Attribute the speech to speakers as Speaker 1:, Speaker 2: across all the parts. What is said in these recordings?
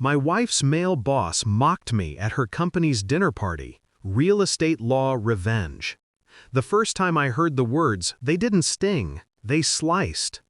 Speaker 1: My wife's male boss mocked me at her company's dinner party. Real estate law revenge. The first time I heard the words, they didn't sting, they sliced.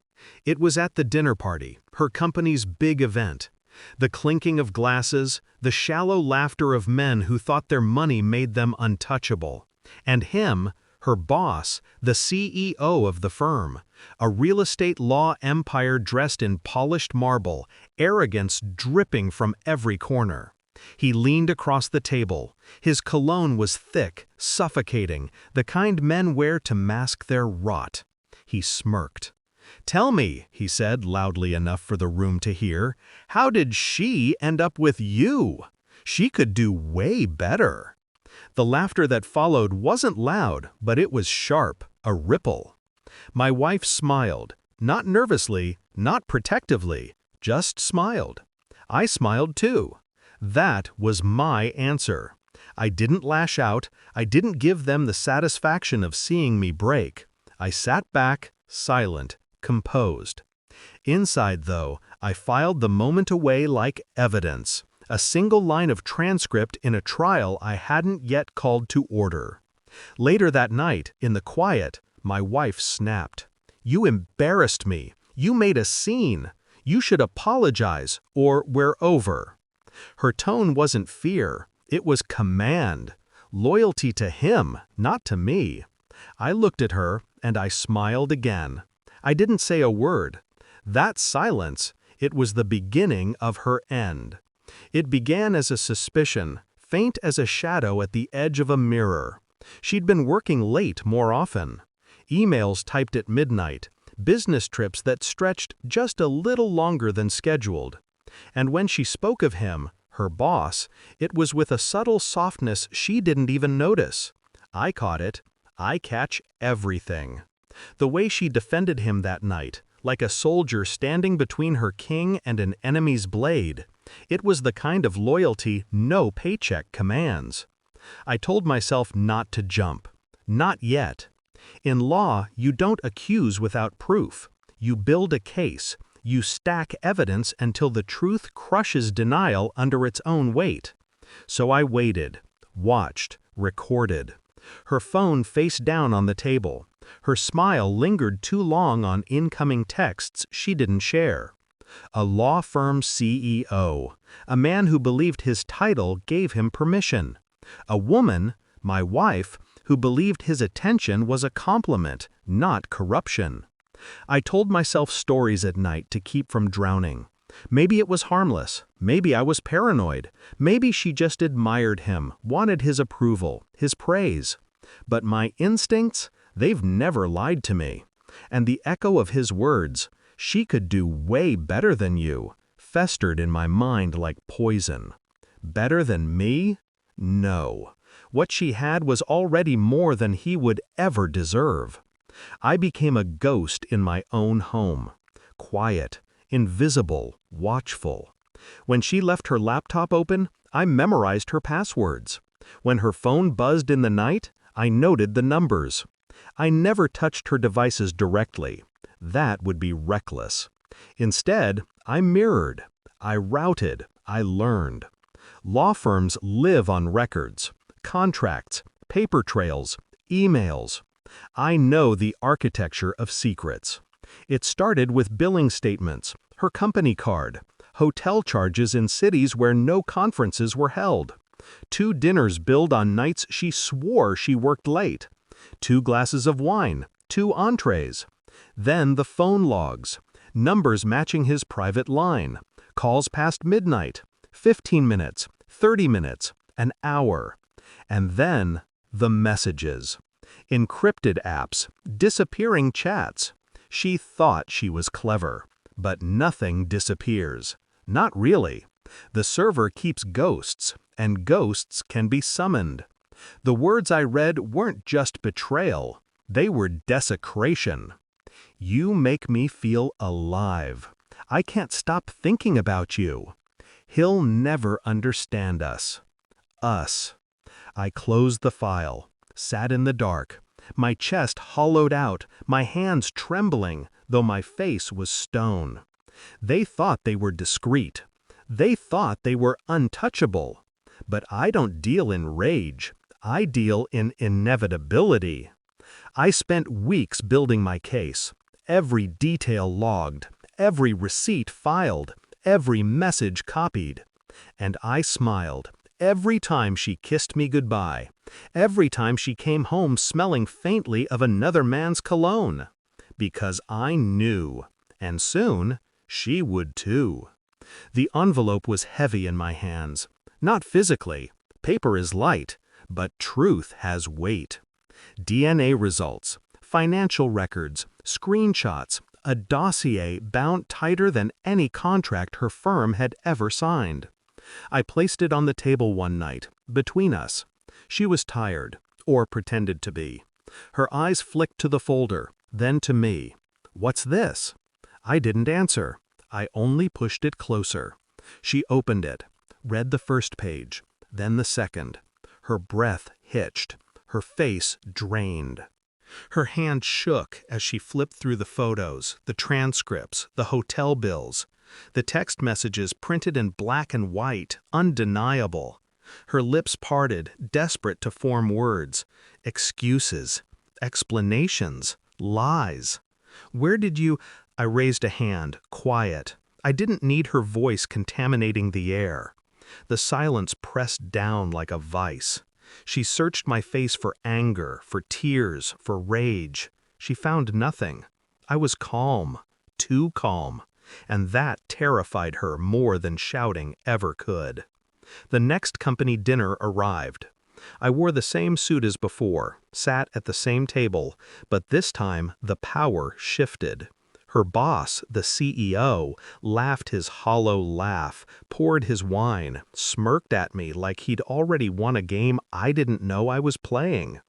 Speaker 1: It was at the dinner party, her company's big event. The clinking of glasses, the shallow laughter of men who thought their money made them untouchable. And him, her boss, the CEO of the firm, a real estate law empire dressed in polished marble, arrogance dripping from every corner. He leaned across the table. His cologne was thick, suffocating, the kind men wear to mask their rot. He smirked. "Tell me," he said loudly enough for the room to hear, "how did she end up with you? She could do way better." The laughter that followed wasn't loud, but it was sharp, a ripple. My wife smiled, not nervously, not protectively, just smiled. I smiled too. That was my answer. I didn't lash out, I didn't give them the satisfaction of seeing me break. I sat back, silent, composed. Inside, though, I filed the moment away like evidence, a single line of transcript in a trial I hadn't yet called to order. Later that night, in the quiet, my wife snapped. "You embarrassed me. You made a scene. You should apologize, or we're over." Her tone wasn't fear, it was command. Loyalty to him, not to me. I looked at her, and I smiled again. I didn't say a word. That silence, it was the beginning of her end. It began as a suspicion, faint as a shadow at the edge of a mirror. She'd been working late more often. Emails typed at midnight, business trips that stretched just a little longer than scheduled. And when she spoke of him, her boss, it was with a subtle softness she didn't even notice. I caught it. I catch everything. The way she defended him that night, like a soldier standing between her king and an enemy's blade, it was the kind of loyalty no paycheck commands. I told myself not to jump. Not yet. In law, you don't accuse without proof. You build a case. You stack evidence until the truth crushes denial under its own weight. So I waited, watched, recorded. Her phone face down on the table. Her smile lingered too long on incoming texts she didn't share. A law firm CEO, a man who believed his title gave him permission. A woman, my wife, who believed his attention was a compliment, not corruption. I told myself stories at night to keep from drowning. Maybe it was harmless. Maybe I was paranoid. Maybe she just admired him, wanted his approval, his praise. But my instincts, they've never lied to me. And the echo of his words, "She could do way better than you," festered in my mind like poison. Better than me? No. What she had was already more than he would ever deserve. I became a ghost in my own home. Quiet, invisible, watchful. When she left her laptop open, I memorized her passwords. When her phone buzzed in the night, I noted the numbers. I never touched her devices directly. That would be reckless. Instead, I mirrored. I routed. I learned. Law firms live on records, contracts, paper trails, emails. I know the architecture of secrets. It started with billing statements, her company card, hotel charges in cities where no conferences were held, 2 dinners billed on nights she swore she worked late, 2 glasses of wine, 2 entrees. Then the phone logs, numbers matching his private line, calls past midnight, 15 minutes, 30 minutes, an hour. And then the messages. Encrypted apps, disappearing chats. She thought she was clever, but nothing disappears. Not really. The server keeps ghosts, and ghosts can be summoned. The words I read weren't just betrayal, they were desecration. You make me feel alive. I can't stop thinking about you. He'll never understand us. Us. I closed the file, sat in the dark, my chest hollowed out, my hands trembling, though my face was stone. They thought they were discreet. They thought they were untouchable. But I don't deal in rage. I deal in inevitability. I spent weeks building my case, every detail logged, every receipt filed, every message copied. And I smiled every time she kissed me goodbye, every time she came home smelling faintly of another man's cologne. Because I knew, and soon she would too. The envelope was heavy in my hands. Not physically. Paper is light, but truth has weight. DNA results, financial records, screenshots, a dossier bound tighter than any contract her firm had ever signed. I placed it on the table one night, between us. She was tired, or pretended to be. Her eyes flicked to the folder, then to me. "What's this?" I didn't answer. I only pushed it closer. She opened it, read the first page, then the second. Her breath hitched, her face drained. Her hand shook as she flipped through the photos, the transcripts, the hotel bills, the text messages printed in black and white, undeniable. Her lips parted, desperate to form words. Excuses, explanations, lies. "Where did you—" I raised a hand, quiet. I didn't need her voice contaminating the air. The silence pressed down like a vice. She searched my face for anger, for tears, for rage. She found nothing. I was calm, too calm, and that terrified her more than shouting ever could. The next company dinner arrived. I wore the same suit as before, sat at the same table, but this time the power shifted. Her boss, the CEO, laughed his hollow laugh, poured his wine, smirked at me like he'd already won a game I didn't know I was playing.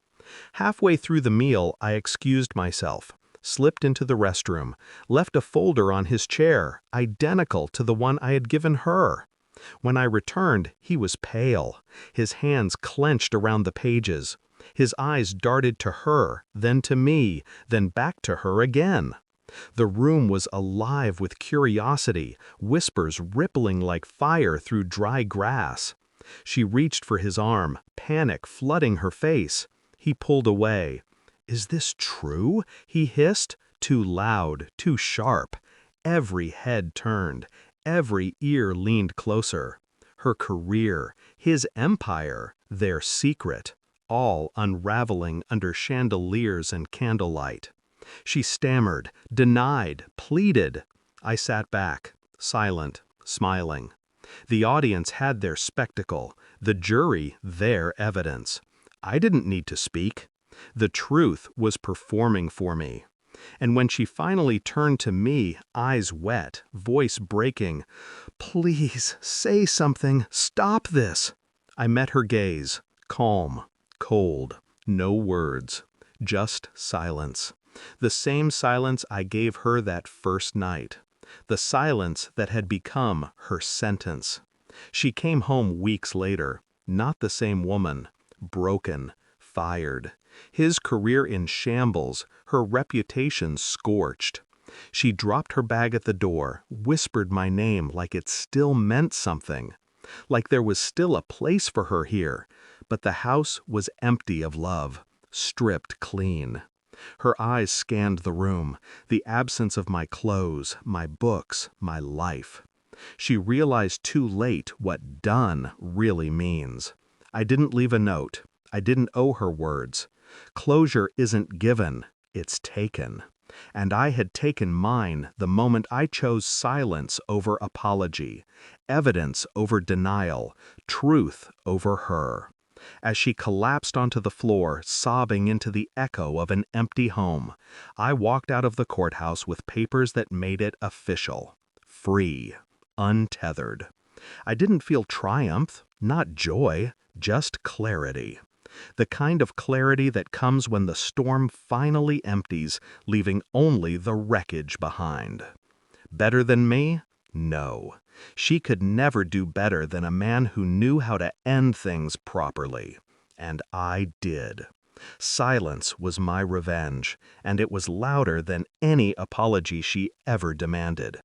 Speaker 1: Halfway through the meal, I excused myself, slipped into the restroom, left a folder on his chair, identical to the one I had given her. When I returned, he was pale, his hands clenched around the pages. His eyes darted to her, then to me, then back to her again. The room was alive with curiosity, whispers rippling like fire through dry grass. She reached for his arm, panic flooding her face. He pulled away. "Is this true?" he hissed, too loud, too sharp. Every head turned, every ear leaned closer. Her career, his empire, their secret, all unraveling under chandeliers and candlelight. She stammered, denied, pleaded. I sat back, silent, smiling. The audience had their spectacle, the jury their evidence. I didn't need to speak. The truth was performing for me. And when she finally turned to me, eyes wet, voice breaking, "Please, say something, stop this." I met her gaze, calm, cold, no words, just silence. The same silence I gave her that first night. The silence that had become her sentence. She came home weeks later, not the same woman, broken, fired. His career in shambles, her reputation scorched. She dropped her bag at the door, whispered my name like it still meant something. Like there was still a place for her here, but the house was empty of love, stripped clean. Her eyes scanned the room, the absence of my clothes, my books, my life. She realized too late what done really means. I didn't leave a note. I didn't owe her words. Closure isn't given, it's taken. And I had taken mine the moment I chose silence over apology, evidence over denial, truth over her. As she collapsed onto the floor, sobbing into the echo of an empty home, I walked out of the courthouse with papers that made it official. Free. Untethered. I didn't feel triumph, not joy, just clarity. The kind of clarity that comes when the storm finally empties, leaving only the wreckage behind. Better than me? No. She could never do better than a man who knew how to end things properly. And I did. Silence was my revenge, and it was louder than any apology she ever demanded.